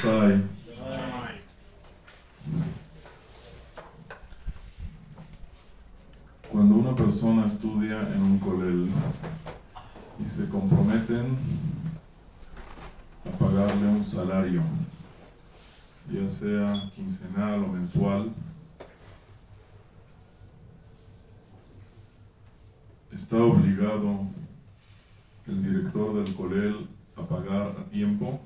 Rabotai. Cuando una persona estudia en un colel y se comprometen a pagarle un salario, ya sea quincenal o mensual, ¿está obligado el director del colel a pagar a tiempo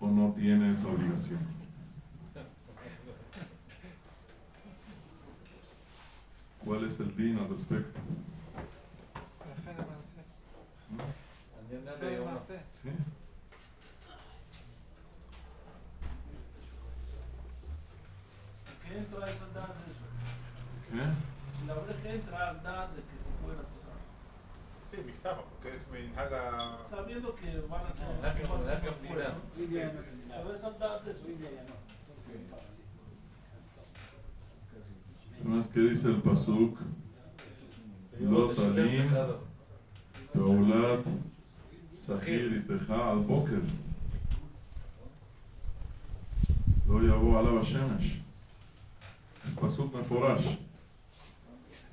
o no tiene esa obligación? ¿Cuál es el din al respecto? ¿Sí? ¿Qué entra esa edad de eso? ¿Qué? La oreja entra a edad de que se pueda pasar. Sí, mixtaba, porque es minhaga. Sabiendo que van a ser afuera. Pero esa edad de eso. ¿No es que dice el pasuk? Lo talim, Peulat, Sahir y Teja al Boker. Lo llevó a la Bashemesh. Es pasuk meforash.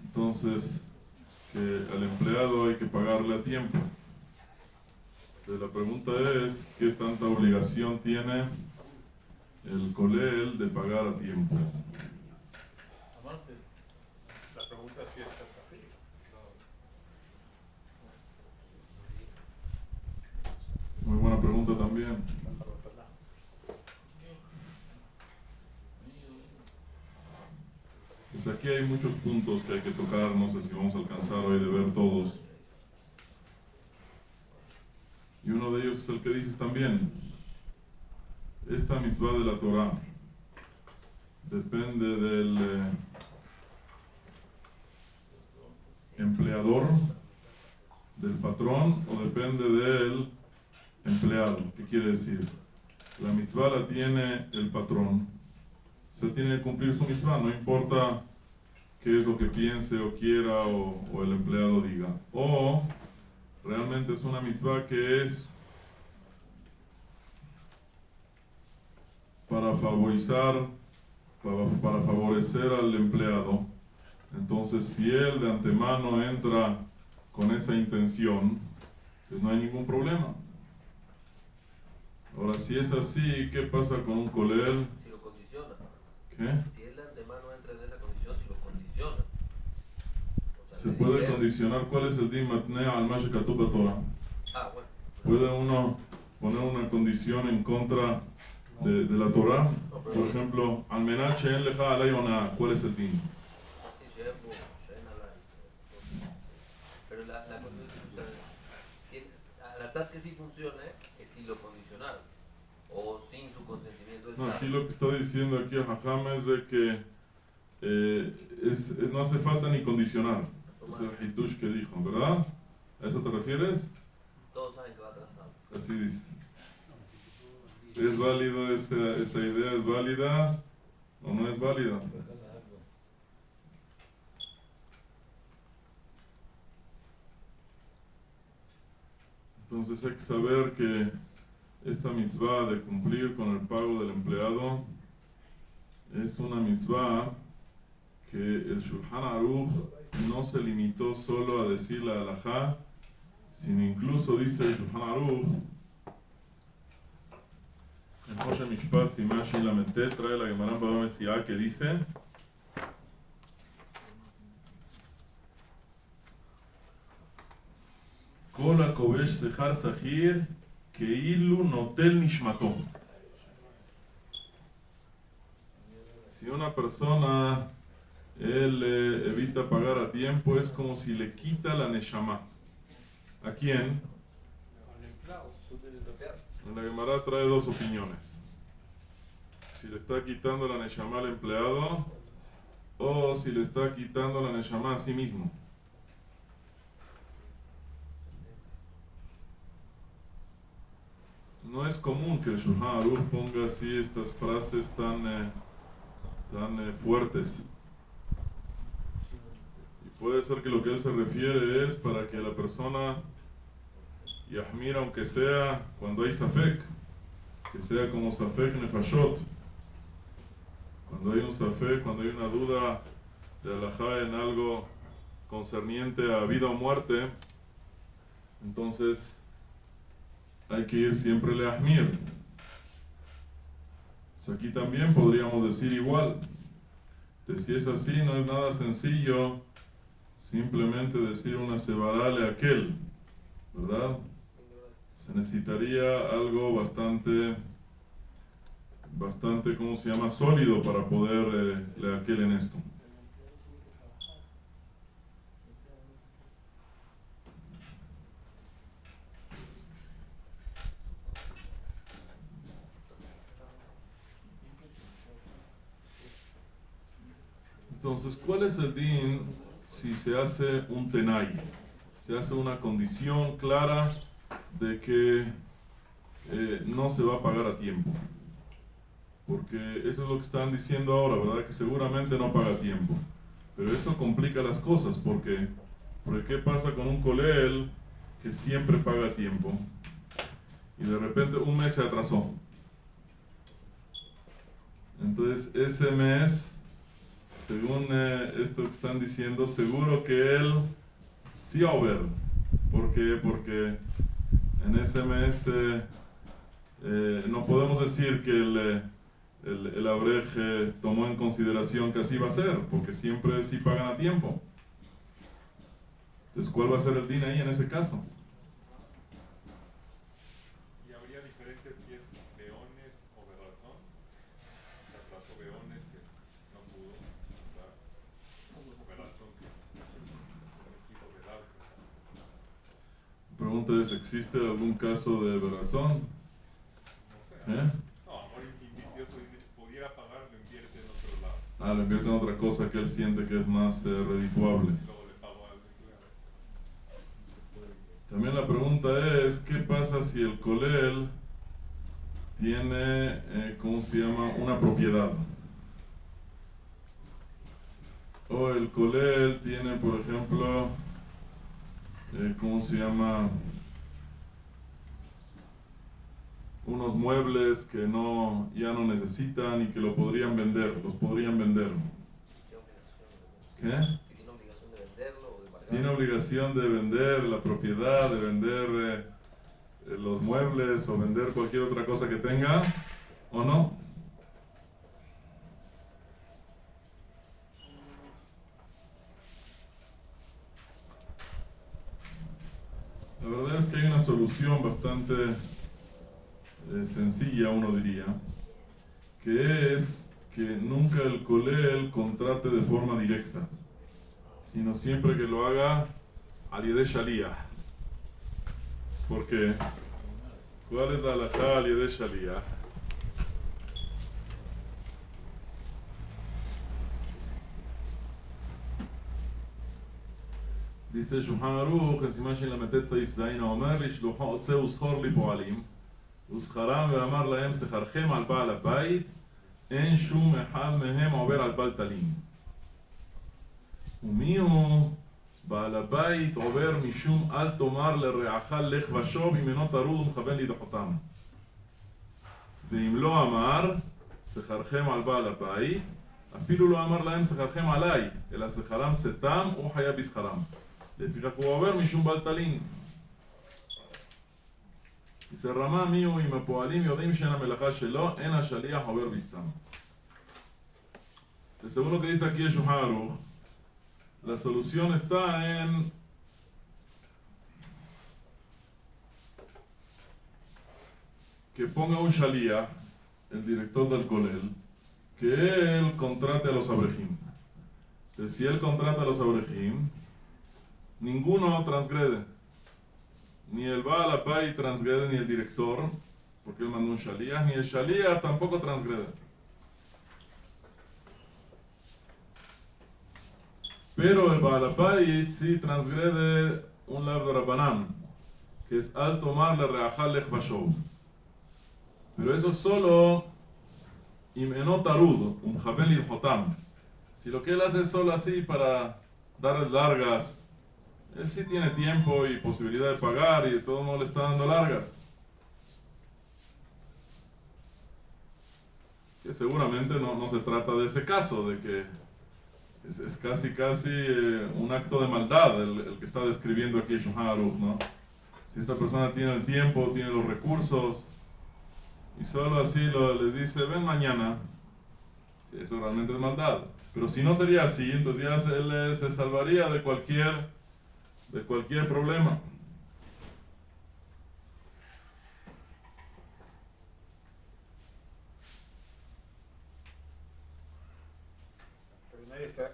Entonces, que al empleado hay que pagarle a tiempo. Entonces, la pregunta es, ¿qué tanta obligación tiene el colel de pagar a tiempo? La pregunta es si es así. Muy buena pregunta también. Pues aquí hay muchos puntos que hay que tocar, no sé si vamos a alcanzar hoy de ver todos. Y uno de ellos es el que dices también, esta mitzvah de la Torah depende del empleador, del patrón, o depende del empleado. ¿Qué quiere decir? La mitzvah la tiene el patrón. Usted tiene que cumplir su mitzvah, no importa qué es lo que piense o quiera o el empleado diga. O realmente es una mitzvah que es para favorecer al empleado. Entonces, si él de antemano entra con esa intención, pues no hay ningún problema. Ahora, si es así, ¿qué pasa con un colel? Si lo condiciona. ¿Qué? Si él de antemano entra en esa condición, si lo condiciona. O sea, Se le puede dice- condicionar. ¿Cuál es el din matnea al mashe katuba Torah? Bueno. ¿Puede uno poner una condición en contra de la Torah? No, pero Por sí. ejemplo, al menache en leja alay ona, ¿cuál es el din? Pero la condición, o sea, al azar que sí funcione es si lo condicionaron o sin su consentimiento. No, aquí lo que está diciendo aquí a Jajam es de que no hace falta ni condicionar. Es el hitush que dijo, ¿verdad? ¿A eso te refieres? Todos saben que va atrasado. Así dice. ¿Es válido esa idea? ¿Es válida o no es válida? Entonces hay que saber que esta mitzvah de cumplir con el pago del empleado es una mitzvah que el Shulchan Aruch no se limitó solo a decir la halajá, sino incluso dice el Shulchan Aruch en Hoshe Mishpat Simashi Lamentet, trae la Gemara Baba Metzia que dice Kol HaKovesh Sechar Sahir Keilu Notel Nishmato. Si una persona él evita pagar a tiempo, es como si le quita la neshama. ¿A quién? En la Gemara trae dos opiniones. Si le está quitando la neshama al empleado o si le está quitando la neshama a sí mismo. No es común que el Shulchan Aruch ponga así estas frases tan fuertes. Y puede ser que lo que él se refiere es para que la persona yahmir, aunque sea cuando hay safek. que sea como Safek Nefashot. Cuando hay un Safek, cuando hay una duda de halajá en algo concerniente a vida o muerte, entonces hay que ir siempre leahmir. Pues aquí también podríamos decir igual. Si es así, no es nada sencillo simplemente decir una sevará le aquel, ¿verdad? Se necesitaría algo bastante, ¿cómo se llama? Sólido para poder le aquel en esto. Entonces, ¿cuál es el din si se hace un tenay? Se hace una condición clara de que no se va a pagar a tiempo. Porque eso es lo que están diciendo ahora, ¿verdad? Que seguramente no paga a tiempo. Pero eso complica las cosas, porque ¿qué pasa con un colel que siempre paga a tiempo? Y de repente un mes se atrasó. Entonces ese mes, según esto que están diciendo, seguro que él sí va a ver. ¿Por qué? Porque en ese mes no podemos decir que el abrej tomó en consideración que así va a ser, porque siempre sí pagan a tiempo. Entonces, ¿cuál va a ser el din ahí en ese caso? ¿Y habría diferencias si es leones o berrazón? Se atrasó leones que no pudo, ¿verdad? O berrazón que no quiso velar. La pregunta es, ¿existe algún caso de verazón? No sé. ¿Eh? No, amor invirtió, si pudiera pagar, lo invierte en otro lado. Ah, lo invierte en otra cosa que él siente que es más redituable. Luego le pagó al empleado. También la pregunta es, ¿qué pasa si el colel tiene, ¿cómo se llama?, una propiedad? O el colel tiene, por ejemplo, ¿cómo se llama?, unos muebles que ya no necesitan y que los podrían vender. ¿Qué? ¿Tiene obligación de venderlo o de pagar? Tiene obligación de vender la propiedad, de vender los muebles o vender cualquier otra cosa que tenga, ¿o no? La verdad es que hay una solución bastante sencilla, uno diría, que es que nunca el colel contrate de forma directa, sino siempre que lo haga al yedei shaliach. ¿Por qué? ¿Cuál es la halajá al yedei shaliach? dice Shulchan Aruch en סימן של"ט סעיף ז' האומר לשלוחו צא וסחור לי פועלים ושכרם ואמר להם שכרכם על בעל הבית אין שום אחד מהם עובר על בל תלין. ומי הוא? בעל הבית עובר משום אל תאמר לרעך לך ושוב אם אינו טרוד ומכוון לדחותם. ואם לא אמר שכרכם על בעל הבית אפילו לא אמר להם שכרכם עליי אלא שכרם סתם הוא חייב בשכרם. לפיכך הוא עובר משום בל תלין. dice רמה מי הוא אם הפועלים יודעים שאין המלאכה שלו אין השליח עובר בסתם. según lo que dice aquí el Shulchan Aruch, la solución está en que ponga un shaliach, el director del colel, que él contrate a los abrejim. Entonces, si él contrata a los abrejim, ninguno transgrede. Ni el Baal Abai transgrede, ni el director, porque él mandó un shaliach, ni el shaliach tampoco transgrede. Pero el Baal Abai sí transgrede un lav de Rabbanan, que es al tomarle reajal lech vashov. Pero eso solo im eno tarud, javen lidjotam. Si lo que él hace es solo así para darles largas, él sí tiene tiempo y posibilidad de pagar y de todo modo le está dando largas. que seguramente no se trata de ese caso, de que es casi un acto de maldad el que está describiendo aquí Shulchan Aruch, ¿no? Si esta persona tiene el tiempo, tiene los recursos, y solo así les dice, ven mañana, si eso realmente es maldad. Pero si no sería así, entonces ya él se salvaría de cualquier problema. Pero nadie está.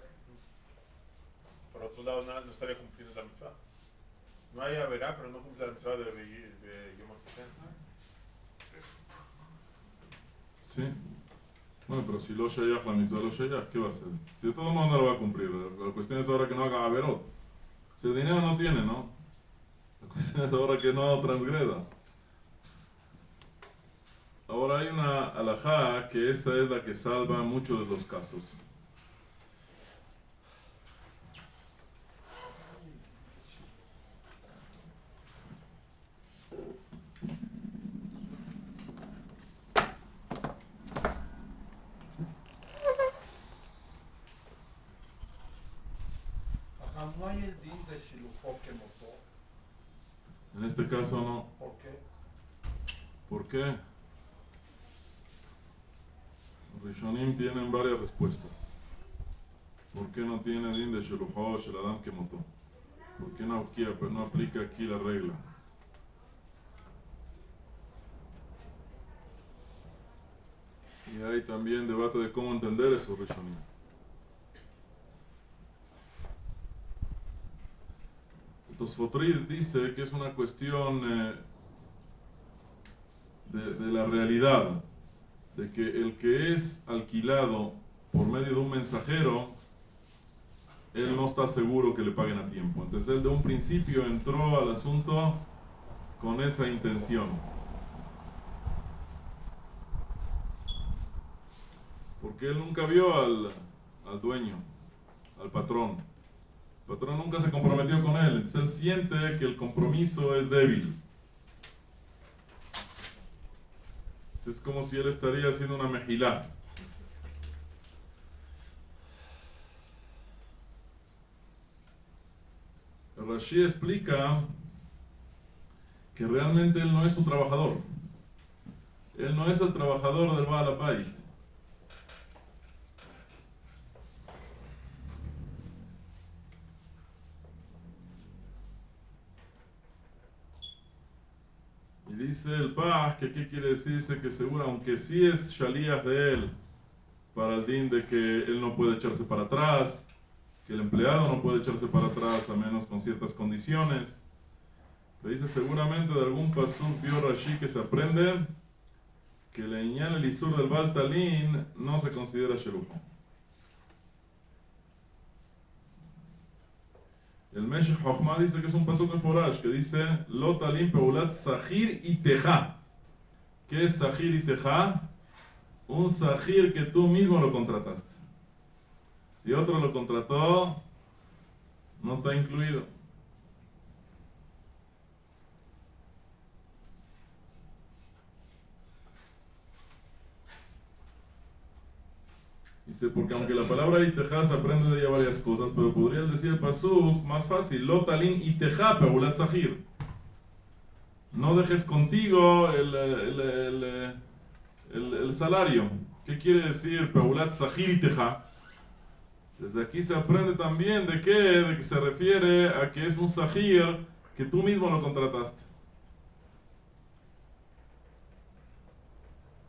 Por otro lado, no estaría cumpliendo la mitzvah. No hay verá, pero no cumple la mitzvah de Yom HaKippurim. Sí. Bueno, pero si lo shayach, la mitzvah lo shayach, ¿qué va a hacer? Si de todo modo no lo va a cumplir. La cuestión es ahora que no haga averot. Si el dinero no tiene, ¿no? La cuestión es ahora que no transgreda. Ahora hay una alajá que esa es la que salva muchos de los casos. Ajá, no hay el din de Shilufo que motó. En este caso no. ¿Por qué? ¿Por qué? Los Rishonim tienen varias respuestas. ¿Por qué no tiene din de Sheluhó Shel Adam que motó? ¿Por qué no aplica aquí la regla? Y hay también debate de cómo entender esos Rishonim. Tosfotrid dice que es una cuestión de la realidad, de que el que es alquilado por medio de un mensajero, él no está seguro que le paguen a tiempo. Entonces él de un principio entró al asunto con esa intención. Porque él nunca vio al dueño, al patrón. El patrón nunca se comprometió con él, entonces él siente que el compromiso es débil. Es como si él estaría haciendo una mejilá. El Rashi explica que realmente él no es un trabajador. Él no es el trabajador del Baal HaBayit. Y dice el Paz que ¿qué quiere decir? Dice que seguro, aunque sí es Shaliach de él, para el din de que él no puede echarse para atrás, que el empleado no puede echarse para atrás a menos con ciertas condiciones. Le dice seguramente de algún pasur vio Rashi que se aprende que el Inyan el Isur del Baal Talin no se considera Shelujo. El Meshech Chochma dice que es un pasuk en Forash que dice Lo Talin Peulat Sahir y Teja. ¿Qué es Sahir y Teja? Un Sahir que tú mismo lo contrataste. Si otro lo contrató, no está incluido. Dice, porque aunque la palabra Iteja se aprende de ella varias cosas, pero podría decir el pasuk más fácil, Lo Talin Iteja Peulat Sahir. No dejes contigo el salario. ¿Qué quiere decir Peulat Sahir Iteja? Desde aquí se aprende también de que se refiere a que es un sahir que tú mismo lo contrataste.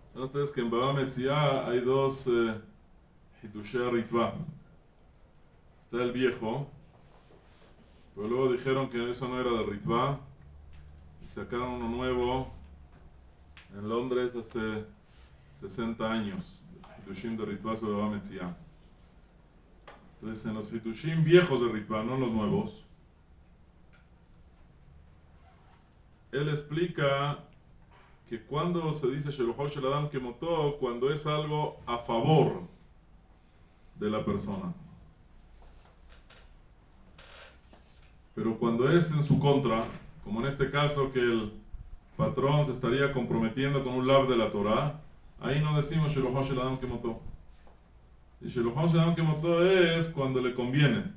¿Saben ustedes que en Baba Metzia hay dos Hidushei Ritva? Está el viejo, pero luego dijeron que eso no era de Ritva y sacaron uno nuevo en Londres hace 60 años, Hidushim de Ritva sobre Baba Metzia. Entonces en los Hitushim viejos de Ritva, no los nuevos, él explica que cuando se dice Sheluhó Shel Adam que motó, cuando es algo a favor de la persona. Pero cuando es en su contra, como en este caso que el patrón se estaría comprometiendo con un lav de la Torah, ahí no decimos Sheloho Shel Adam Kemoto. Y Sheloho Shel Adam Kemoto es cuando le conviene,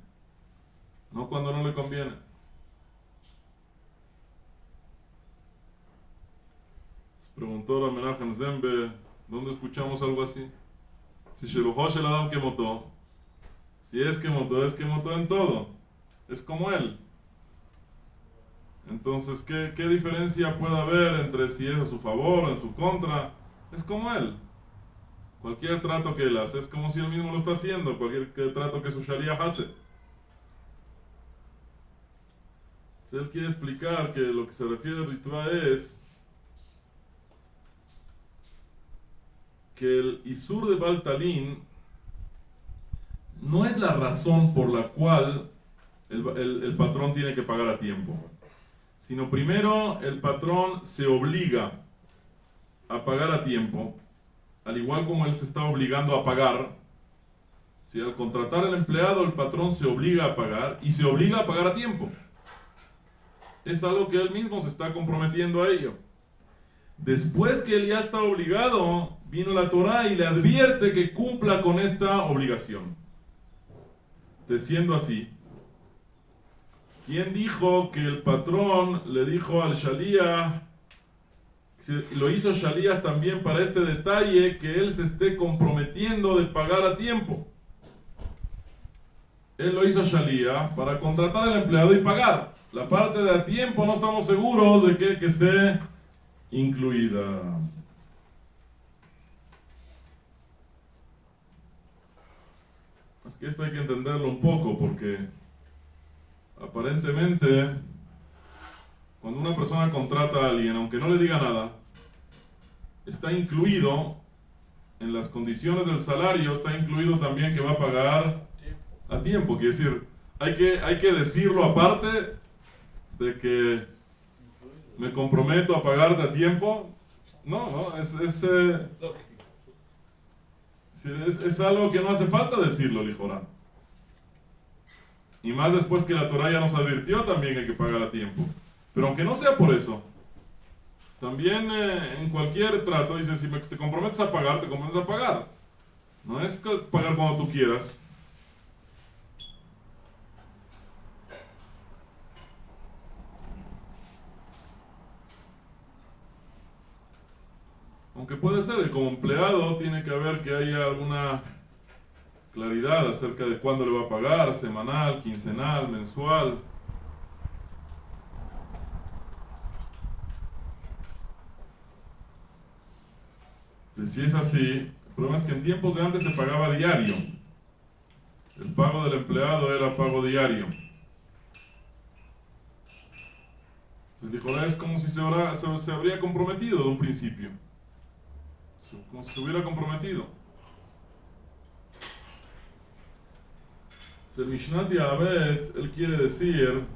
no cuando no le conviene. Se preguntó la Menachem Zembe, ¿dónde escuchamos algo así? Si Sheloho Shel Adam Kemoto, si es Kemoto en todo, es como él. Entonces, ¿qué diferencia puede haber entre si es a su favor o en su contra? Es como él. Cualquier trato que él hace es como si él mismo lo está haciendo, cualquier trato que su Sharia hace. Si él quiere explicar que lo que se refiere al ritual es que el Isur de Baltalín no es la razón por la cual el patrón tiene que pagar a tiempo, sino primero el patrón se obliga a pagar a tiempo, al igual como él se está obligando a pagar. Si al contratar al empleado el patrón se obliga a pagar y se obliga a pagar a tiempo, es algo que él mismo se está comprometiendo a ello. Después que él ya está obligado, vino la Torá y le advierte que cumpla con esta obligación. Siendo así, ¿quién dijo que el patrón le dijo al Shalíah, lo hizo Shalíah también para este detalle, que él se esté comprometiendo de pagar a tiempo? Él lo hizo Shalíah para contratar al empleado y pagar. La parte de a tiempo no estamos seguros de que esté incluida. Es que esto hay que entenderlo un poco, porque aparentemente cuando una persona contrata a alguien, aunque no le diga nada, está incluido en las condiciones del salario, está incluido también que va a pagar a tiempo. Quiere decir, hay que decirlo aparte de que me comprometo a pagarte a tiempo. No, es algo que no hace falta decirlo, lijorá. Y más después que la Torá ya nos advirtió también que hay que pagar a tiempo. Pero aunque no sea por eso, también en cualquier trato dice, si te comprometes a pagar, te comprometes a pagar. No es pagar cuando tú quieras. Aunque puede ser que como empleado tiene que haber que haya alguna claridad acerca de cuándo le va a pagar, semanal, quincenal, mensual. Entonces, si es así, el problema es que en tiempos de antes se pagaba diario. El pago del empleado era pago diario. Entonces dijo, es como si se habría comprometido de un principio. Como si se hubiera comprometido. El Mishnat Ya'avez, él quiere decir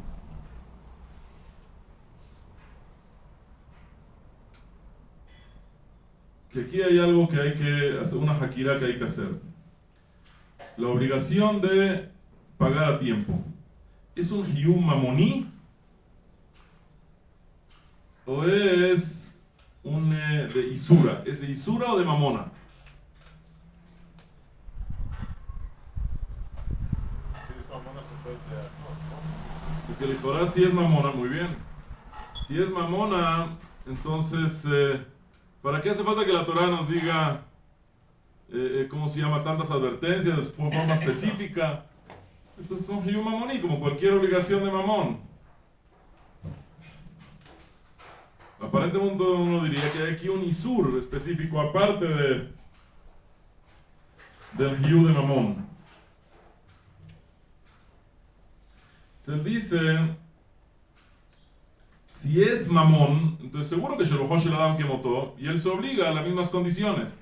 que aquí hay algo que hay que hacer, una hakira que hay que hacer. La obligación de pagar a tiempo, ¿es un hiyum mamoní? ¿O es un de isura? ¿Es de isura o de mamona? Si es mamona se puede crear. Porque el Torah si es mamona, muy bien. Si es mamona, entonces, ¿para qué hace falta que la Torah nos diga, cómo se llama, tantas advertencias, de forma específica? Entonces es un hiyum mamoní, como cualquier obligación de mamón. Aparentemente uno diría que hay aquí un isur específico aparte del hiyum de mamón. Se dice, si es mamón, entonces seguro que Sheloho Shel Adam Kemoto, y él se obliga a las mismas condiciones.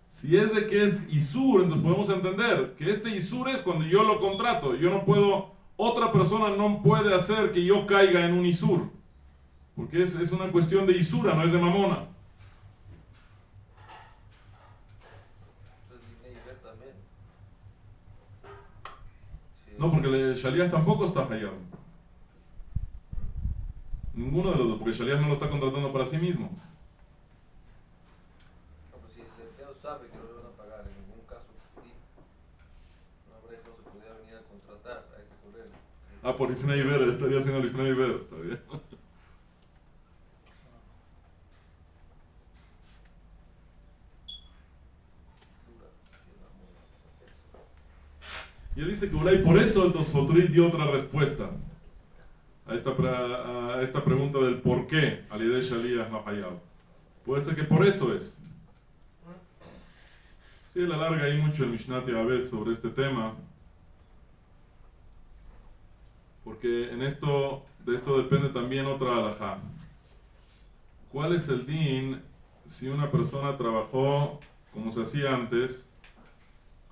Si es de que es isur, entonces podemos entender que este isur es cuando yo lo contrato. Yo no puedo, otra persona no puede hacer que yo caiga en un isur, porque es una cuestión de isura, no es de mamona. No, porque el Shalíah tampoco está hayab. Ninguno de los dos, porque el Shalíah no lo está contratando para sí mismo. No, pues si sabe que no le van a pagar, en ningún caso existe. Una breja no se podría venir a contratar a ese colega. Por Lifnei Iber, estaría haciendo Lifnei Iber, está bien. Y él dice que Ulay por eso el Tosfotrit dio otra respuesta a esta pregunta del por qué Alidei Shaliach no Hayab. Puede ser que por eso es. Sí, él alarga ahí mucho el Mishnat Yaved sobre este tema, porque de esto depende también otra halajá. ¿Cuál es el din si una persona trabajó como se hacía antes?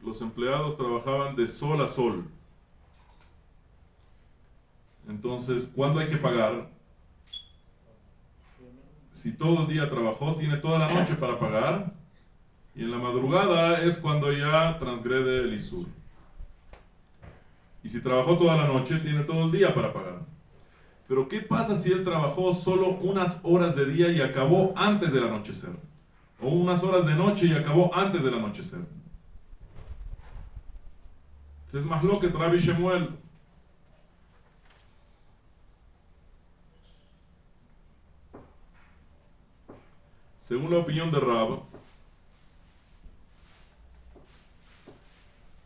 Los empleados trabajaban de sol a sol. Entonces, ¿cuándo hay que pagar? Si todo el día trabajó, tiene toda la noche para pagar. Y en la madrugada es cuando ya transgrede el isur. Y si trabajó toda la noche, tiene todo el día para pagar. Pero ¿qué pasa si él trabajó solo unas horas de día y acabó antes del anochecer? O unas horas de noche y acabó antes del anochecer. Es más lo que Rabbi Shemuel. Según la opinión de Rab,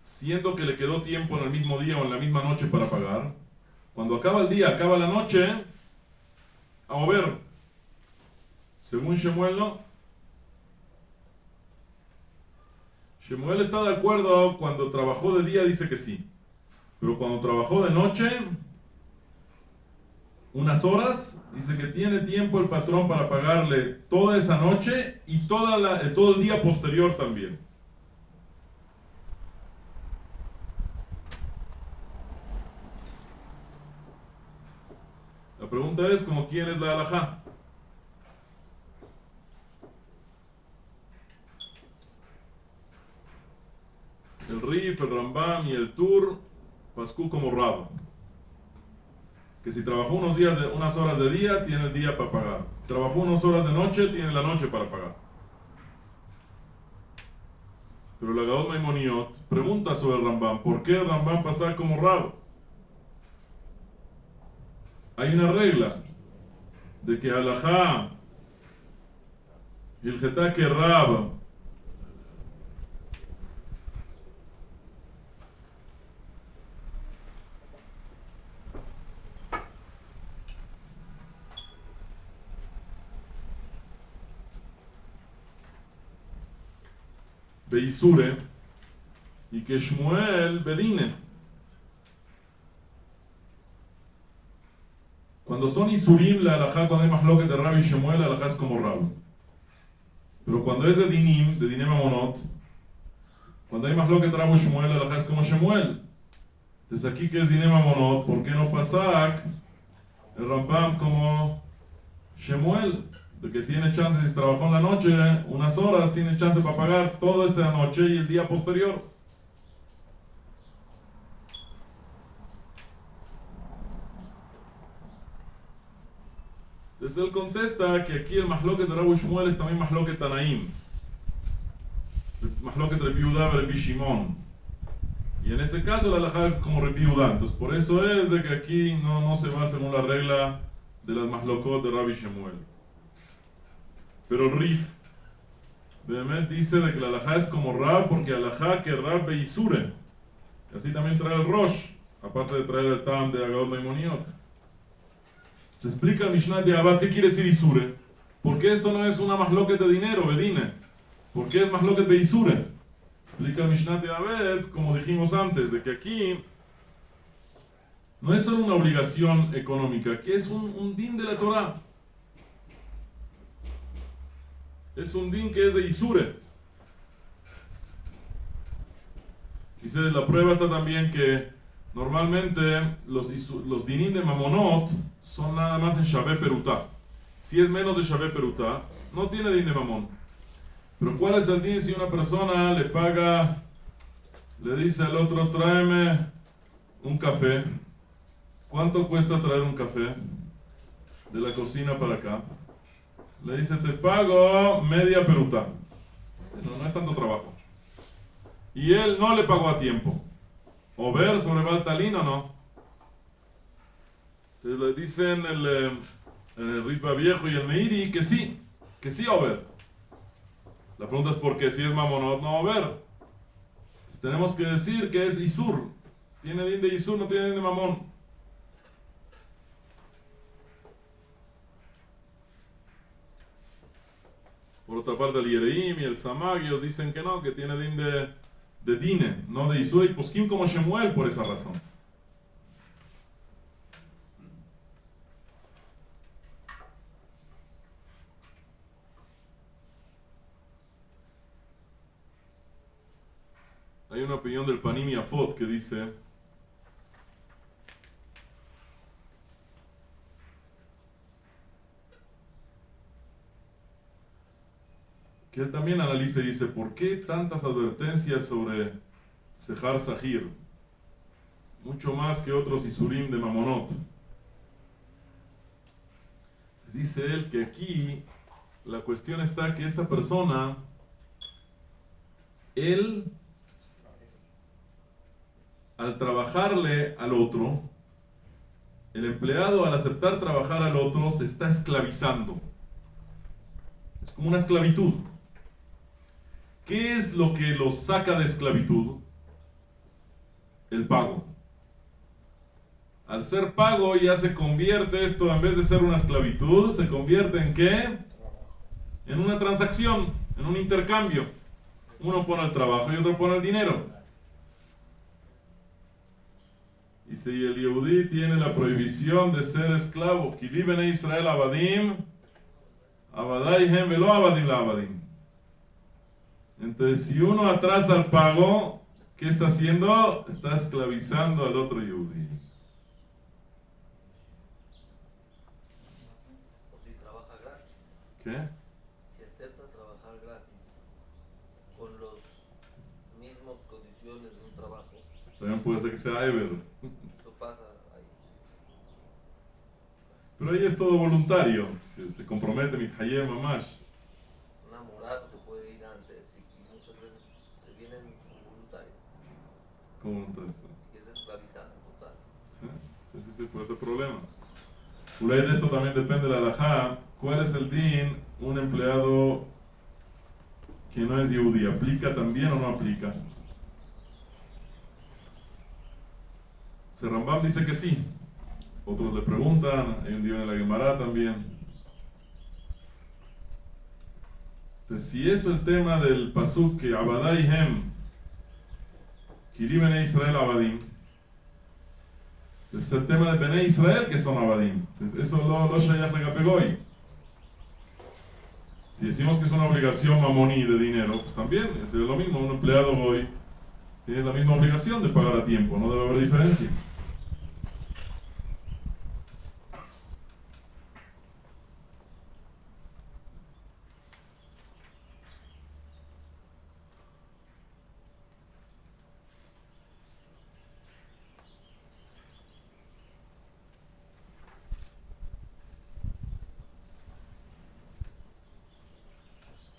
siendo que le quedó tiempo en el mismo día o en la misma noche para pagar, cuando acaba el día, acaba la noche, a ver, según Shemuel no. Shemuel está de acuerdo, cuando trabajó de día dice que sí, pero cuando trabajó de noche, unas horas, dice que tiene tiempo el patrón para pagarle toda esa noche y todo el día posterior también. La pregunta es, ¿cómo quién es la halajá? El Rif, el Rambam y el Tur pascú como Rab, que si trabajó unas horas de día, tiene el día para pagar. Si trabajó unas horas de noche, tiene la noche para pagar. Pero la Gaon Maimoniot pregunta sobre el Rambam, ¿por qué el Rambam pasa como Rab? Hay una regla de que halajá, iljetá que Rab, Beisure, y que Shmuel bedine. Cuando son Isurim, la halajá, cuando hay mahloket de Rab y Shmuel, la halajá es como Rab. Pero cuando es de Dinim Amonot, cuando hay mahloket de Rab y Shmuel, la halajá es como Shmuel. Entonces aquí que es Dinim Amonot, ¿por qué no pasa el Rambam como Shmuel? De que tiene chance, si trabajó en la noche unas horas, tiene chance para pagar toda esa noche y el día posterior. Entonces él contesta que aquí el mahloket de Rab y Shmuel es también mahloket Tanaim, mahloket Rebi Yehuda y Rebi Shimon, y en ese caso la halajá es como Rebi Yehuda. Entonces por eso es de que aquí no se va según la regla de las mahlokot de Rab y Shmuel. Pero el Rif Behemet dice de que la halajá es como Rab, porque halajá que Rab Beisure, y así también trae el Rosh, aparte de traer el Tam de Agad Maimoniot. Se explica el Mishnah de Abad qué quiere decir Isure, porque esto no es una mahloket de dinero, bedine, porque es mahloket Beisure. Explica el Mishnah de Abad, como dijimos antes, de que aquí no es solo una obligación económica, aquí es un din de la Torah. Es un din que es de Isure. Dice, la prueba está también que normalmente los dinim de Mamonot son nada más en Shaveh Perutá. Si es menos de Shaveh Perutá, no tiene din de Mamón. Pero ¿cuál es el din si una persona le paga, le dice al otro, tráeme un café? ¿Cuánto cuesta traer un café de la cocina para acá? Le dice, te pago media perutá. No es tanto trabajo. Y él no le pagó a tiempo. ¿Over sobre Baltalín o no? Entonces le dicen en el Ritva Viejo y el Meiri que sí over. La pregunta es por qué si es mamonot no over. Entonces tenemos que decir que es Isur. Tiene din de Isur, no tiene din de mamón. Por otra parte, el Yereim y el Samagios dicen que no, que tiene din de Dine, no de Isur y Poskim como Shemuel por esa razón. Hay una opinión del Panimi Afot que dice que él también analiza y dice, ¿por qué tantas advertencias sobre Sehar Sahir? Mucho más que otros Isurim de Mamonot. Dice él que aquí la cuestión está que esta persona, él, al trabajarle al otro, el empleado al aceptar trabajar al otro se está esclavizando. Es como una esclavitud. ¿Qué es lo que los saca de esclavitud? El pago. Al ser pago ya se convierte esto, en vez de ser una esclavitud, se convierte en ¿qué? En una transacción, en un intercambio. Uno pone el trabajo y otro pone el dinero. Y si el Yehudí tiene la prohibición de ser esclavo, que vive en Israel abadim, abadaihem velo abadim la abadim. Entonces, si uno atrasa el pago, ¿qué está haciendo? Está esclavizando al otro Yehudí. O si trabaja gratis. ¿Qué? Si acepta trabajar gratis con las mismas condiciones de un trabajo. También puede ser que sea Eber. Eso pasa ahí. Pero ahí es todo voluntario. Se compromete Mithayer Mamash. Una moral se puede ir antes y muchas veces te vienen voluntarias. ¿Cómo entonces? Y es esclavizada total. Sí, puede ser problema. Por ahí de esto también depende de la halajá. ¿Cuál es el din? Un empleado que no es Yehudí, ¿aplica también o no aplica? Rambam dice que sí. Otros le preguntan, hay un día en la Gemara también. Entonces, si es el tema del pasuk que Abadaihem Kiri Bene Israel Abadim, entonces el tema de Bene Israel que son Abadim. Entonces, eso lo shayach legapegoy. Si decimos que es una obligación mamoní de dinero, pues también es lo mismo. Un empleado hoy tiene la misma obligación de pagar a tiempo, no debe haber diferencia.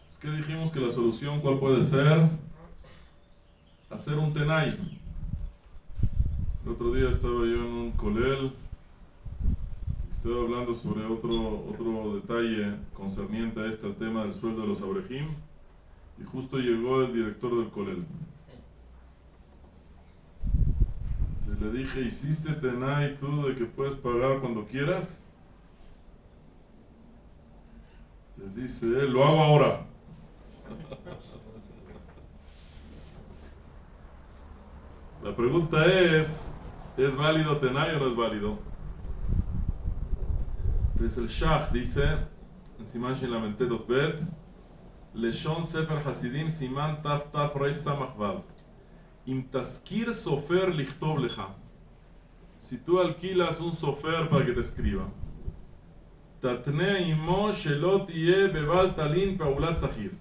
Es que dijimos que la solución, ¿cuál puede ser? Hacer un tenai. El otro día estaba yo en un kolel, estaba hablando sobre otro detalle concerniente a al tema del sueldo de los abrejim, y justo llegó el director del kolel. Entonces le dije, ¿hiciste tenai tú de que puedes pagar cuando quieras? Entonces dice él, lo hago ahora. La pregunta ¿es válido tenai o no es válido? Entonces el Shach dice, en Siman Shin Lamentet Bet, Leshon Sefer Hasidim Siman Taf Taf Reish Samach Vav, Im Taskir Sofer Lichtov Lecha. Si tú alquilas un sofer para que te escriba, Tatne Imo Shelot Ye Bebal Talin Paulat Zahir.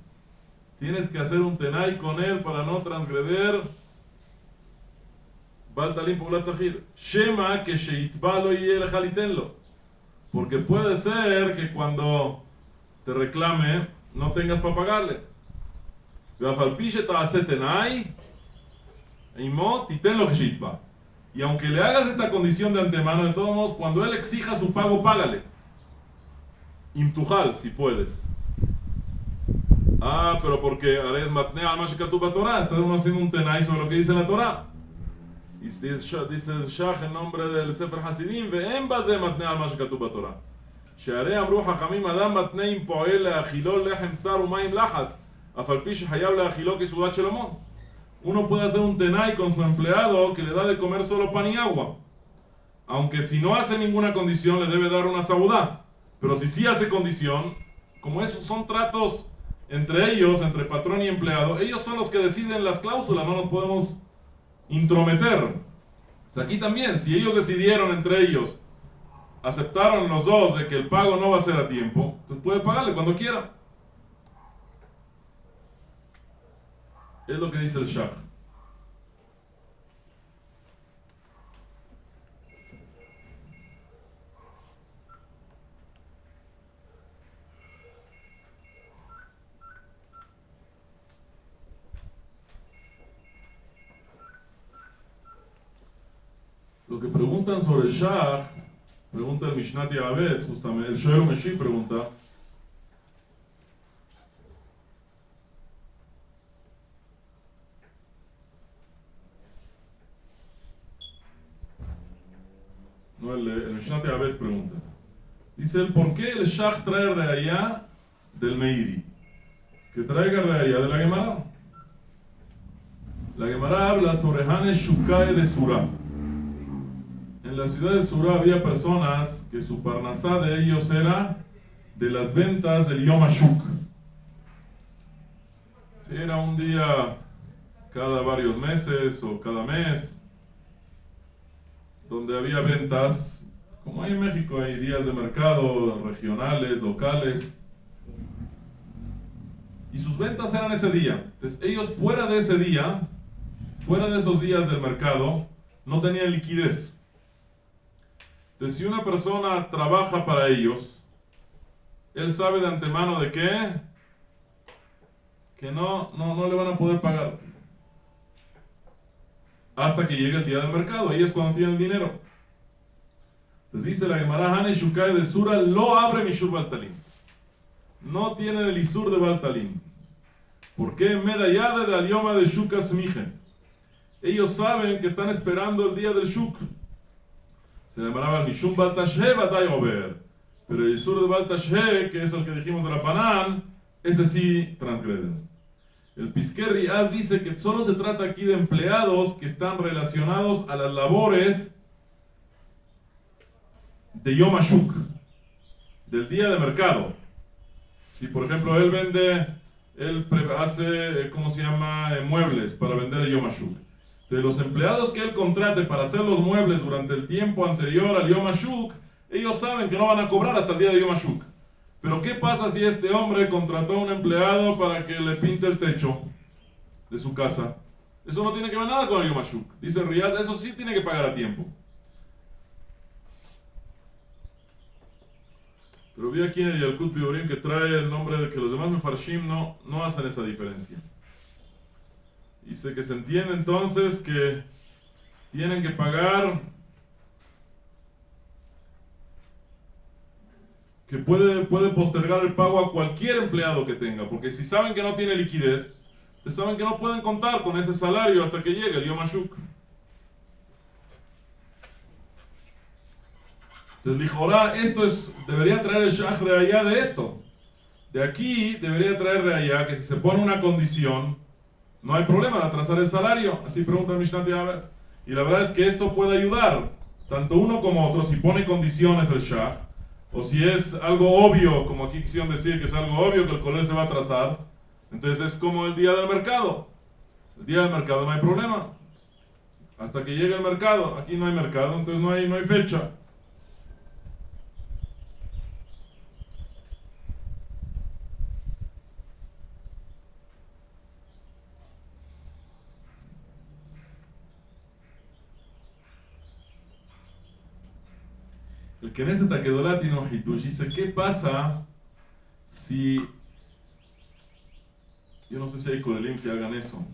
Tienes que hacer un tenai con él para no transgreder Bal Talin Paulat Zahir. Shema que Sheitbalo y el Jalitenlo. Porque puede ser que cuando te reclame no tengas para pagarle. Y aunque le hagas esta condición de antemano, de todos modos, cuando él exija su pago, págale. Imtujal, si puedes. Ah, pero porque Ares matne al Mashikatuba Torah, estamos haciendo un tenai sobre lo que dice la Torah. Y dice el Shach en nombre del Sefer Hasidim, ve'en baze matne al Mashikatuba Torah. שהרי אמרו חכמים אדם מתנה אם פועל להאכילו לחם צר ומים לחץ אף על פי שחייב להאכילו כסעודת שלמה. Uno puede hacer un tenai con su empleado que le da de comer solo pan y agua, aunque si no hace ninguna condición le debe dar una saudá, pero si sí hace condición, como esos son tratos entre ellos, entre patrón y empleado, ellos son los que deciden las cláusulas, no nos podemos intrometer. Pues aquí también, si ellos decidieron entre ellos, aceptaron los dos de que el pago no va a ser a tiempo, pues puede pagarle cuando quiera. Es lo que dice el Shach. Lo que preguntan sobre el Shach, pregunta el Mishnati Avetz, justamente, el Shoel Meshi pregunta, no, el Mishnati Avetz pregunta, dice él, ¿por qué el Shach trae reayá del Meiri? Que traiga reayá de la Gemara. La Gemara habla sobre Hanes Shukai de Surah. En la ciudad de Surah había personas que su parnasá de ellos era de las ventas del Yom HaShuk. Si era un día cada varios meses o cada mes, donde había ventas, como hay en México, hay días de mercado regionales, locales, y sus ventas eran ese día. Entonces ellos fuera de ese día, fuera de esos días del mercado, no tenían liquidez. Entonces, si una persona trabaja para ellos, él sabe de antemano de qué, que no le van a poder pagar hasta que llegue el día del mercado. Ahí es cuando tienen el dinero. Entonces dice la Gemara, Hane Shukai de Sura, lo abre Mishur Baltalim. No tienen el Isur de Baltalim. ¿Por qué? Medayade de Alioma de Shukas Mijen. Ellos saben que están esperando el día del Shuk. Se llamaba el Mishum Baltashhe Batay Ober. Pero el Isur de Baltashhe, que es el que dijimos de la Panán, ese sí transgreden. El Pisker Riaz dice que solo se trata aquí de empleados que están relacionados a las labores de Yom HaShuk, del día de mercado. Si por ejemplo él hace, ¿cómo se llama? Muebles para vender el Yom HaShuk. De los empleados que él contrate para hacer los muebles durante el tiempo anterior al Yom HaShuk, ellos saben que no van a cobrar hasta el día de Yom HaShuk. Pero ¿qué pasa si este hombre contrató a un empleado para que le pinte el techo de su casa? Eso no tiene que ver nada con el Yom HaShuk. Dice Riyad, eso sí tiene que pagar a tiempo. Pero vi aquí en el Yalkut Biurim que trae el nombre de que los demás Mefarshim no hacen esa diferencia. Dice que se entiende entonces que tienen que pagar, que puede postergar el pago a cualquier empleado que tenga, porque si saben que no tiene liquidez, saben que no pueden contar con ese salario hasta que llegue el Yom HaShuk. Entonces dijo, ahora debería traer el Shach Reayá de esto. De aquí debería traer Reayá que si se pone una condición, no hay problema de atrasar el salario. Así pregunta el Mishnah Avetz. Y la verdad es que esto puede ayudar, tanto uno como otro, si pone condiciones el Shach, o si es algo obvio, como aquí quisieron decir que es algo obvio que el colel se va a atrasar, entonces es como el día del mercado. El día del mercado no hay problema. Hasta que llegue el mercado, aquí no hay mercado, entonces no hay fecha. El Knesset HaGedolá tiene un hitush. Dice, ¿qué pasa si yo no sé si hay kolelim que hagan eso,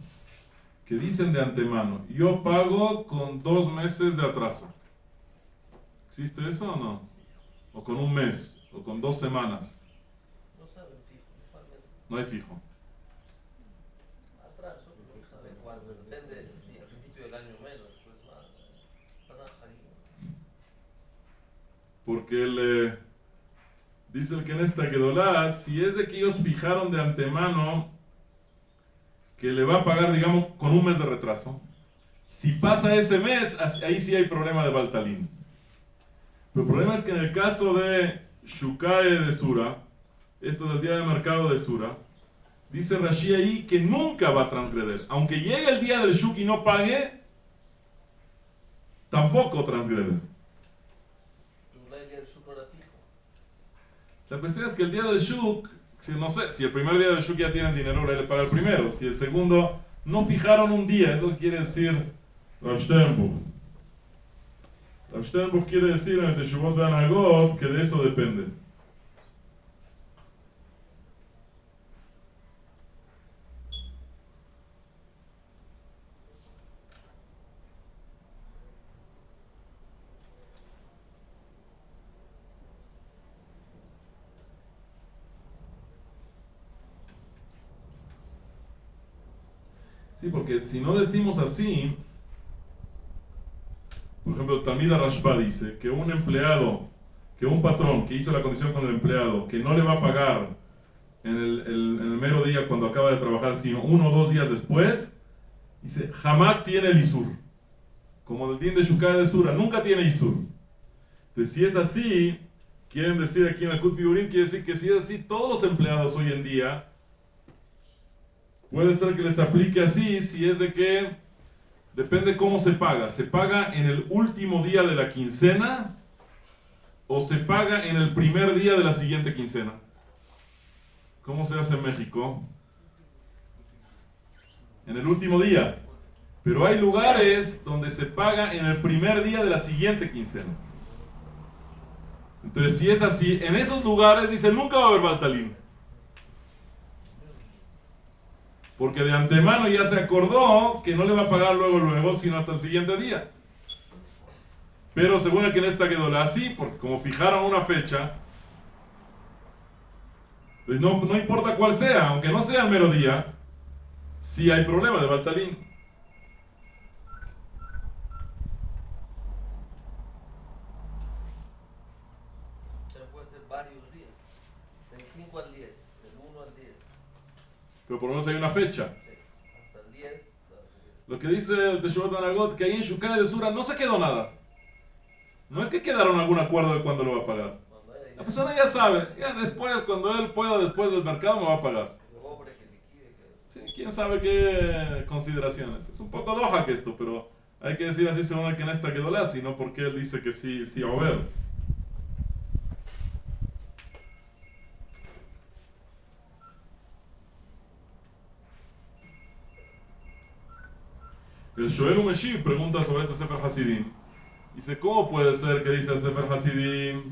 que dicen de antemano, yo pago con 2 meses de atraso. ¿Existe eso o no? O con 1 mes, o con 2 semanas. No saben fijo, normalmente. No hay fijo. Atraso, no saben cuándo. Depende, sí, al principio del año menos, después más. Pasan jarín. Porque dice el Kenes Gedolá, si es de que ellos fijaron de antemano que le va a pagar, digamos, con 1 mes de retraso, si pasa ese mes, ahí sí hay problema de Baltalín. Pero el problema es que en el caso de Shukae de Sura, esto del día de mercado de Sura, dice Rashi ahí que nunca va a transgreder. Aunque llegue el día del Shuk y no pague, tampoco transgrede. El día del Shuk no era fijo. La cuestión es que el día del Shuk, no sé, si el primer día del Shuk ya tienen dinero, ahora le paga el primero. Si el segundo, no fijaron un día, es lo que quiere decir Rav Sternbuch. Rav Sternbuch quiere decir en el Teshuvot de Anagot que de eso depende. Sí, porque si no decimos así, por ejemplo, el Talmid Rashba dice que un empleado, que un patrón que hizo la condición con el empleado, que no le va a pagar en el mero día cuando acaba de trabajar, sino 1 o 2 días después, dice, jamás tiene el Isur. Como el din de Shukai de Sura, nunca tiene Isur. Entonces, si es así, quieren decir aquí en el Kut Biurim, quiere decir que si es así, todos los empleados hoy en día, puede ser que les aplique así, si es de que depende cómo se paga. ¿Se paga en el último día de la quincena o se paga en el primer día de la siguiente quincena? ¿Cómo se hace en México? En el último día. Pero hay lugares donde se paga en el primer día de la siguiente quincena. Entonces, si es así, en esos lugares dice nunca va a haber Baltalín. Porque de antemano ya se acordó que no le va a pagar luego, sino hasta el siguiente día. Pero según el que en esta quedó así, porque como fijaron una fecha, pues no importa cuál sea, aunque no sea el mero día, sí hay problema de Baltalín. Pero puede ser varios días. Del 5 al 10, del 1 al 10. Pero por lo menos hay una fecha. Sí, hasta el 10. Lo que dice el Teshuvot Anagot, que ahí en Shukai de Sura no se quedó nada. No es que quedaron algún acuerdo de cuándo lo va a pagar. La persona ya sabe, ya después, cuando él pueda, después del mercado, me va a pagar. Cobre, que liquide, que... Sí, quién sabe qué consideraciones. Es un poco doja que esto, pero hay que decir así según el que en esta quedó la, sino porque él dice que sí va a haber. El Shoel Umeshiv pregunta sobre este Sefer Hasidim. Dice, ¿cómo puede ser que dice el Sefer Hasidim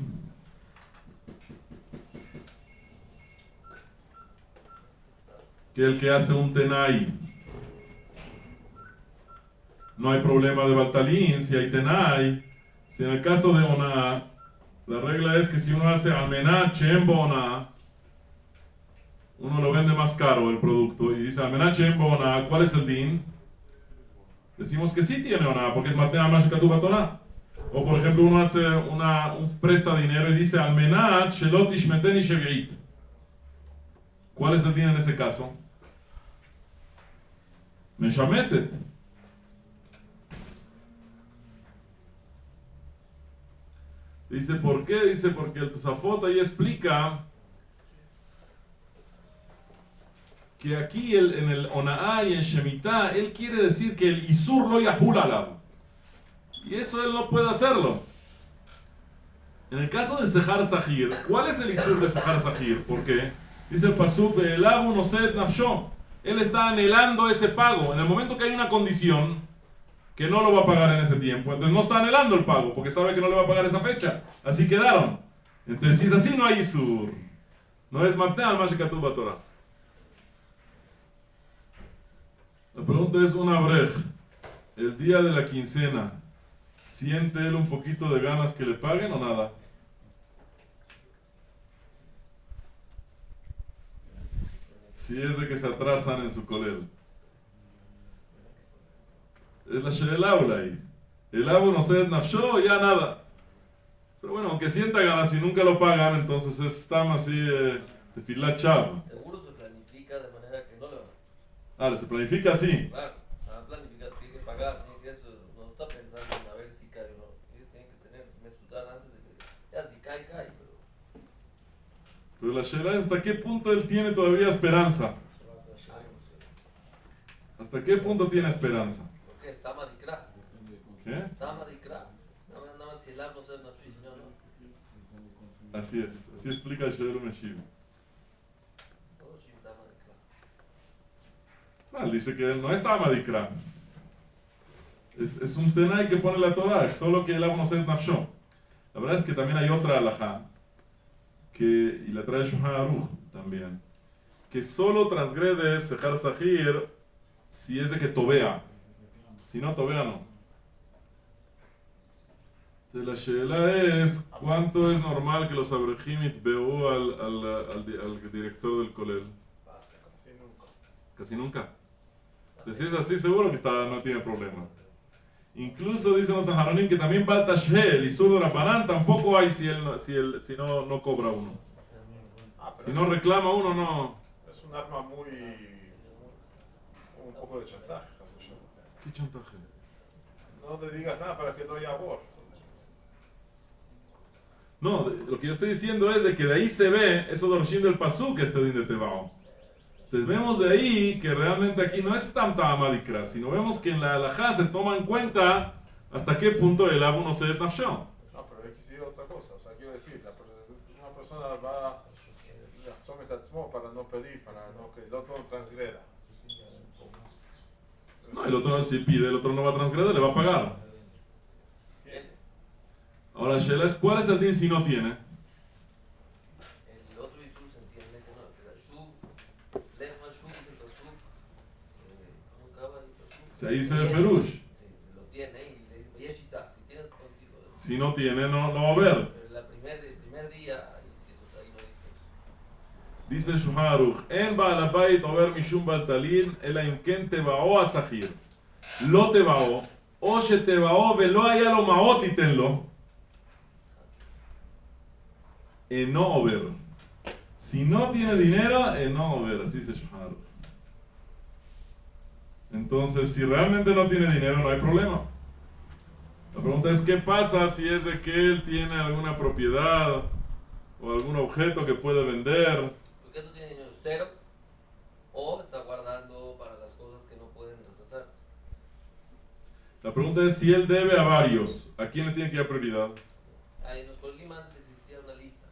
que el que hace un tenai no hay problema de Baltalín? Si hay tenai, si en el caso de Oná, la regla es que si uno hace almenat shembo Oná, uno lo vende más caro el producto y dice almenat shembo Oná, ¿cuál es el din? Decimos que sí tiene Oná, porque es matnea más que tu batona. O por ejemplo uno hace un presta dinero y dice almenat shelot ishmeteni shevi'it. ¿Cuál es el din en ese caso? Meshametet. Dice, ¿por qué? Dice, porque el Tosafot ahí explica que aquí en el Onaá y en Shemitah, él quiere decir que el Isur lo yahul alab. Y eso él no puede hacerlo. En el caso de Sehar Sahir, ¿cuál es el Isur de Sehar Sahir? ¿Por qué? Dice el Pasuk, el Abu Noset Nafsho. Él está anhelando ese pago. En el momento que hay una condición que no lo va a pagar en ese tiempo, entonces no está anhelando el pago, porque sabe que no le va a pagar esa fecha. Así quedaron. Entonces, si es así, no hay Isur. No es Matnea al Mashikatub Torah. La pregunta es, un abrej, el día de la quincena, ¿siente él un poquito de ganas que le paguen o nada? Si es de que se atrasan en su colel. Es la she'ela ahí. El abu no se nafshó, ya nada. Pero bueno, aunque sienta ganas y nunca lo pagan, entonces está más así de filat chav. Seguro se planifica de manera que no le van. Se planifica así. Claro, a planificar, tiene que pagar, tiene que eso, no está pensando en a ver si cae o no. Ellos tienen que tener mesudar antes de que, ya si cae, cae, Pero la she'ela es hasta qué punto él tiene todavía esperanza. ¿Hasta qué punto tiene esperanza? ¿Por qué? Está madikra. ¿Qué? Está madikra. Nada más si el árbol se nació y si no, no. Así es, así explica el Shoel Meshiv. Todo shim está madikra. Él dice que no está Madikra. Es un tenai que pone la Torah, solo que el abu no se nafshó. La verdad es que también hay otra alajá, y la trae Shulchan Aruch también, que solo transgrede Sehar Sahir si es de que tobea. Si no tobea, no. Entonces la sheela es, ¿cuánto es normal que los abrejim itbeú al director del kolel? Casi nunca. Casi nunca. Pues si es así, seguro que no tiene problema. Incluso dicen los saharonim que también va el tashel y sur de Rabbanán tampoco hay si no cobra uno. Pero Si no reclama uno, no. es un arma muy. Un poco de chantaje, casi yo. ¿Qué chantaje? No te digas nada para que no haya abor. No, lo que yo estoy diciendo es de que de ahí se ve eso de Roshim del Pasuk, este din de Tebao. Entonces vemos de ahí que realmente aquí no es tanta amadikra, sino vemos que en la halajá se toma en cuenta hasta qué punto el abu no se nafshó. No, pero hay que decir otra cosa. O sea, quiero decir, una persona va a para no pedir, para no que el otro transgreda. No, el otro si pide, el otro no va a transgredir, le va a pagar. Ahora, Shela es, ¿cuál es el din si no tiene? El otro Isur se entiende que no, que la Shub, Lefa Shub es el Pasuk, ¿cómo acaba el Pasuk? Si ahí dice Ferush. Sí, lo tiene y le dice, Yeshita, si tienes contigo. Si no tiene, no va a haber. Pero el primer día, ahí no dice eso. Dice Shulchan Aruch, en Baal Habayit over mishum baltalin, ela im ken tebao asahir. Lo tebao, o she tebao velo haya lo maot litenlo. No over. Si no tiene dinero, no over, así dice Shulchan Aruch. Entonces, si realmente no tiene dinero, no hay problema. La pregunta es, ¿qué pasa si es de que él tiene alguna propiedad o algún objeto que puede vender? ¿Por qué no tiene dinero? Cero. O está guardando para las cosas que no pueden retrasarse. La pregunta es si él debe a varios, ¿a quién le tiene que dar prioridad? Ahí en los Kolim antes existía una lista.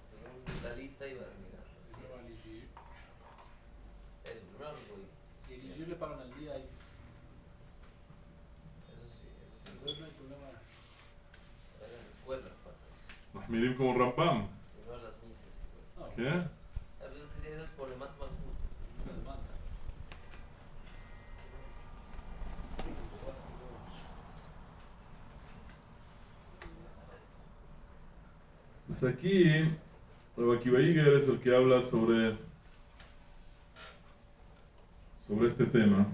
Según la lista iba a mirar. Así. Eso, primero los Kolim. Si elegible pagan al día, ahí sí. Eso sí. Entonces no hay problema. En las escuelas pasa eso. Mahmirim como Rambam. Primero las misas. No, ¿Qué? A veces que tienes esos problemas malfut. se levanta. Pues aquí, Rabbi Akiva Iger es el que habla sobre este tema.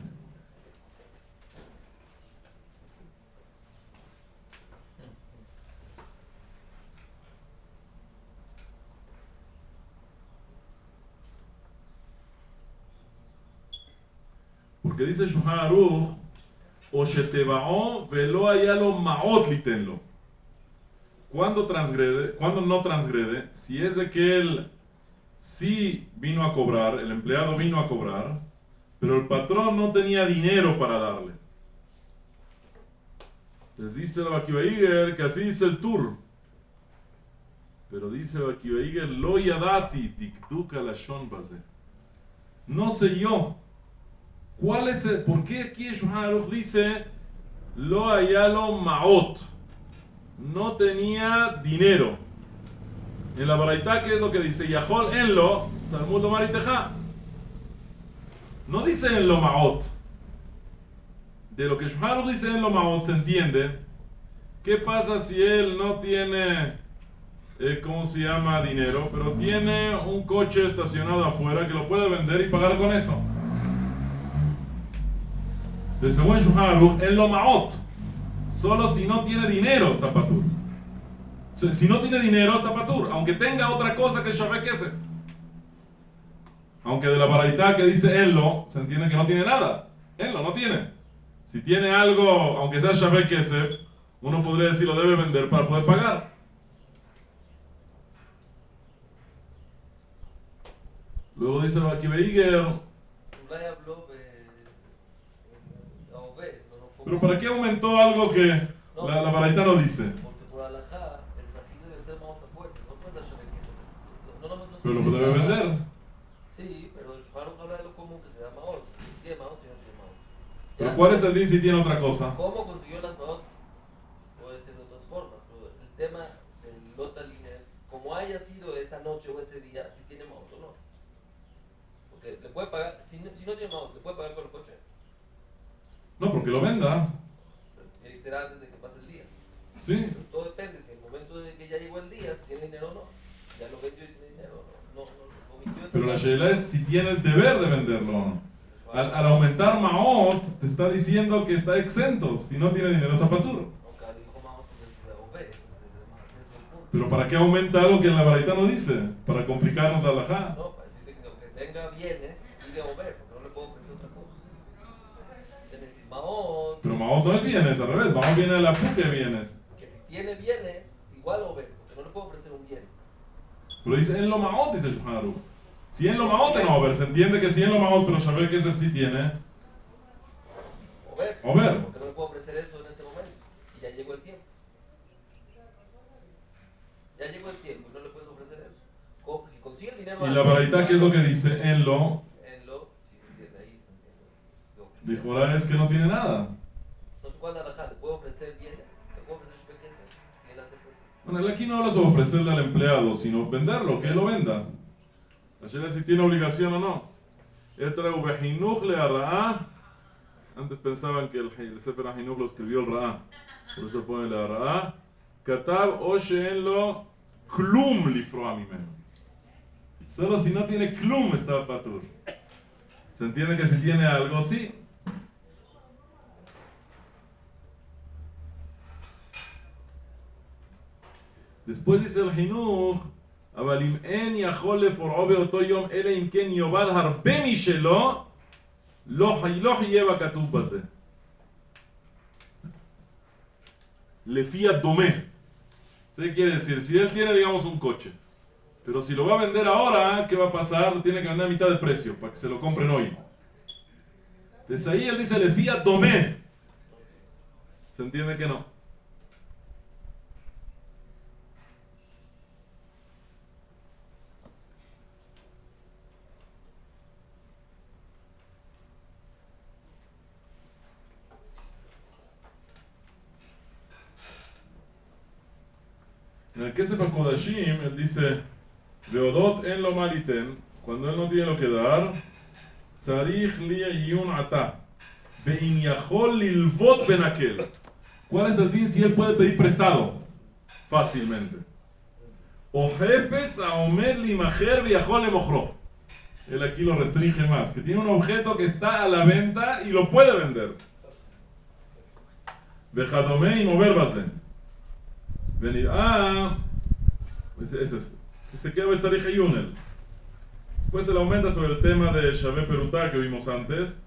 Porque dice Shulchan Aruch, o shetebao velo haya lo maot litenlo. Cuando no transgrede, si es de que él sí vino a cobrar, el empleado vino a cobrar, pero el patrón no tenía dinero para darle. Entonces dice el Akiva Iger que así dice el Tur. Pero dice el Akiva Iger, lo yadati dikduka lashon baze. No sé yo. ¿Por qué aquí Shulchan Aruch dice lo hayalo maot? No tenía dinero. En la Baraitá, ¿qué es lo que dice? Yahol en lo, Talmud Lomar y Tejá. No dice en lo maot. de lo que Shulchan Aruch dice en lo Maot se entiende, ¿qué pasa si él no tiene, ¿cómo se llama? Dinero, pero tiene un coche estacionado afuera que lo puede vender y pagar con eso? De según Shulchan Aruch, en lo Maot, solo si no tiene dinero está patur. Si no tiene dinero está patur, aunque tenga otra cosa que Shaveh Kesef. Aunque de la baraita que dice Enlo, se entiende que no tiene nada. Enlo no tiene. Si tiene algo, aunque sea Shaveh Kesef, uno podría decir lo debe vender para poder pagar. Luego dice Rabbi Akiva Eiger, אולי habló העובד, pero ¿para qué aumentó algo que la baraita no dice? porque por alajá el sají debe ser más a fuerza, no puede ser que se Pero lo debe vender. Sí, pero el Shulchan Aruch habla de lo común que se llama maot, si tiene maot, si no tiene maot. Pero ¿cuál es el din si tiene otra cosa? ¿Cómo consiguió las maot? Puede ser de otras formas, pero el tema del lotalín es como haya sido esa noche o ese día, si tiene maot o no. Porque le puede pagar, si no tiene maot, le puede pagar con el coche. No, porque lo venda. Tiene que ser antes de que pase el día. Sí. Entonces todo depende, si en el momento de que ya llegó el día, si tiene dinero o no. Ya lo vendió y tiene dinero o no. Omitió esa Pero la parte. sheila es si tiene el deber de venderlo o no. Al aumentar Maot, te está diciendo que está exento. Si no tiene dinero, está patur. Aunque dijo maot, pues ve, pues ese es el punto. Pero ¿para qué aumenta algo que en la baraita no dice? Para complicarnos la halajá. No, para decirte que aunque tenga bienes, sigue a mover, porque no le puedo ofrecer otra cosa. Es decir, maot, Pero Maot no es bienes, al revés. Maot viene de la puque bienes. que si tiene bienes, igual mover, porque no le puedo ofrecer un bien. Pero dice en lo Maot, dice Shulchan Aruch. Si en lo Maot no ver, se entiende que si en lo Maot, pero Shaveh Kesef sí tiene. Mover, porque no le puedo ofrecer eso en este momento. Y ya llegó el tiempo. Ya llegó el tiempo y no le puedes ofrecer eso. Si consigue el dinero. Y la baraita, ¿qué es lo que dice? En lo. En lo, si se entiende ahí, se entiende. Dijo ahora es que no tiene nada. No sé cuándo alajá, le puedo ofrecer bienes, le puedo ofrecer Shaveh Kesef, y él acepta así. Bueno, él aquí no habla sobre ofrecerle al empleado, sino venderlo, que él lo venda. La sheila es si tiene obligación o no. Él trae Behinuch le Ra'a. Antes pensaban que el Sefer HaHinuch lo escribió el Ra'a. Por eso pone la Ra'a. Katab o she'en lo klum lifroa mimeno. Solo si no tiene klum está patur. Se entiende que si tiene algo, sí. Después dice el Hinuch, אבל אם אין יכול לפורעו באותו יום, אלא אם כן יאבד הרבה משלו, לא יהיה בכתוב בזה. לפי הדומה. ¿Qué quiere decir? Si él tiene, digamos, un coche, pero si lo va a vender ahora, ¿qué va a pasar? Lo tiene que vender a mitad de precio, para que se lo compren hoy. Desde ahí él dice, לפי הדומה. ¿Se entiende que no? En el Kesef HaKodashim, él dice, Veodot en lo maliten, cuando él no tiene lo que dar, Tzarich li yun ata, ve'in yachol lilvot benakel. ¿Cuál es el din si él puede pedir prestado? Fácilmente. O jefetz aomed limacher ve'yachol lemochro. Él aquí lo restringe más, que tiene un objeto que está a la venta y lo puede vender. Vejadome y mover base. Venir, eso es. Si se queda Betzarich Yunel. Después se le aumenta sobre el tema de Shaveh Perutá que vimos antes.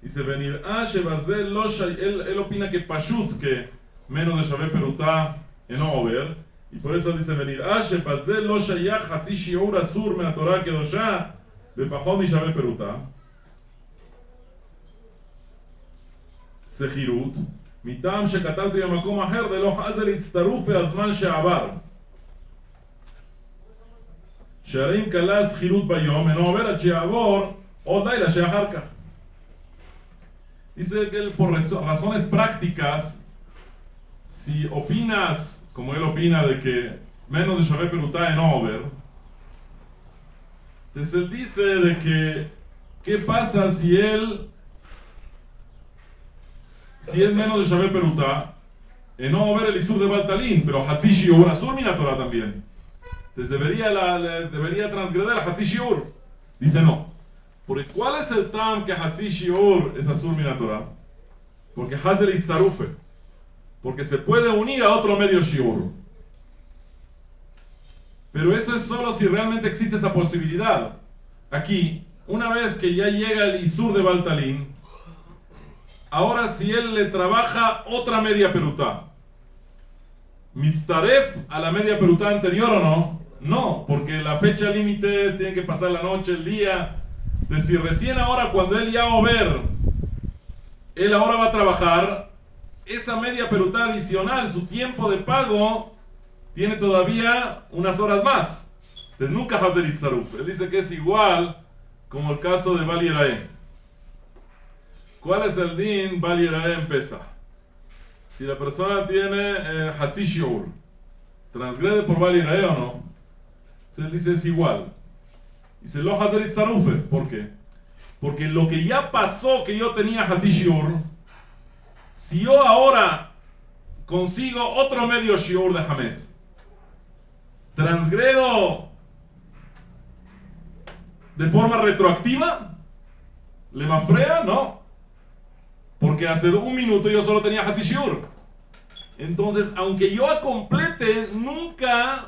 Dice venir, Shebazel lo él opina que Pashut, que menos de Shaveh Perutá en Over. Y por eso dice venir, Shebazel lo shayach hatzi shiur asur me Torah kedosha bepachot mi Shaveh Perutá. Sechirut. מטעם שכתבתי במקום אחר דלא חזה להצטרוף והזמן שעבר שהרי אם קלה הזכירות ביום אינו עובר עד שיעבור עוד לילה שאחר כך. Dice que él por razones prácticas, si opinas como él opina de que menos de Shaveh Perutá en Over, entonces él dice de que ¿qué pasa si él si es menos de Shabbat Perutá, no ver el Isur de Baltalín, pero Hatzi Shiur Asur Mina Torah también. Entonces debería transgredir el Hatzi Shiur. Dice no. Porque ¿cuál es el tam que Hatzi Shiur es Asur Mina Torah? Porque Hazel Itztarufe. Porque se puede unir a otro medio Shiur. Pero eso es solo si realmente existe esa posibilidad. Aquí, una vez que ya llega el Isur de Baltalín, ahora si él le trabaja otra media perutá, ¿mitztaref a la media perutá anterior o no? No, porque la fecha límite es, tienen que pasar la noche, el día. De si recién ahora cuando él ya va a ver, él ahora va a trabajar, esa media perutá adicional, su tiempo de pago, tiene todavía unas horas más. Entonces nunca Hazel Itzaruf. Él dice que es igual como el caso de Bal Yerae. ¿Cuál es el din Bal Yerae en Pesach? Si la persona tiene Hatzi Shiur, ¿transgrede por Bal Yerae o no? Entonces él dice es igual. Dice lo Hazel Itzaruf. ¿Por qué? Porque lo que ya pasó que yo tenía Hatzi Shiur, si yo ahora consigo otro medio Shiur de Hametz, ¿transgredo de forma retroactiva? ¿Le mafrea? No. Porque hace un minuto yo solo tenía Hatzi Shiur. Entonces, aunque yo complete, nunca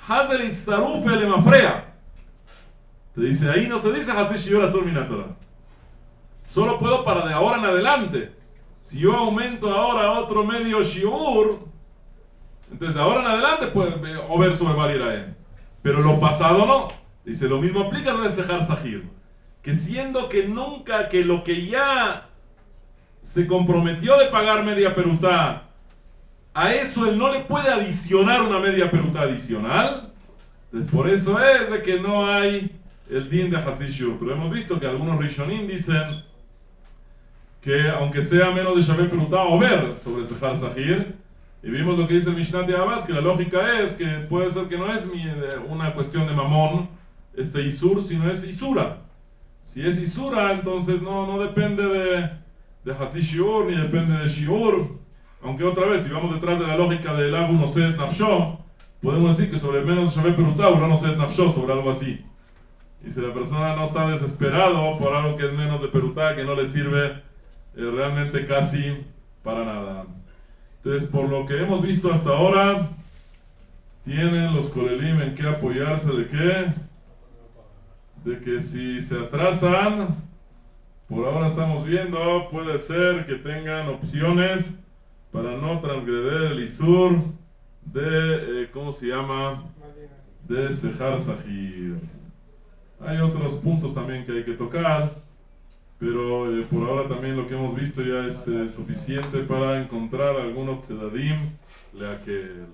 Hazel Itztarufe le mafrea. Te dice, ahí no se dice Hatzi Shiur Asur Mina Torah. Solo puedo para de ahora en adelante. Si yo aumento ahora otro medio Shiur, entonces ahora en adelante puede ver sobre Bal Yerae. Pero lo pasado no. Dice, lo mismo aplica sobre Sehar Sahir. Que siendo que nunca, que lo que ya se comprometió de pagar media perutá, a eso él no le puede adicionar una media perutá adicional. Entonces por eso es de que no hay el din de Hatzi Shiur. Pero hemos visto que algunos Rishonim dicen que aunque sea menos de Shabbat Perutá o ver sobre Sehar Sahir, y vimos lo que dice el Mishnat de Abbas, que la lógica es que puede ser que no es una cuestión de mamón, Isur, sino es Isura. Si es Isura, entonces no depende de Hatzi Shiur, ni depende de Shiur. Aunque otra vez, si vamos detrás de la lógica del Abu Noset Nafsho, podemos decir que sobre menos de Shabbat Perutá, uno Noset Nafsho, sobre algo así. Y si la persona no está desesperado por algo que es menos de Perutá, que no le sirve realmente casi para nada. Entonces, por lo que hemos visto hasta ahora, tienen los Kolelim en qué apoyarse. ¿De qué? De que si se atrasan, por ahora estamos viendo, puede ser que tengan opciones para no transgredir el Isur de, ¿cómo se llama? De Sehar Sahir. Hay otros puntos también que hay que tocar, pero por ahora también lo que hemos visto ya es suficiente para encontrar algunos tzedadim leakel.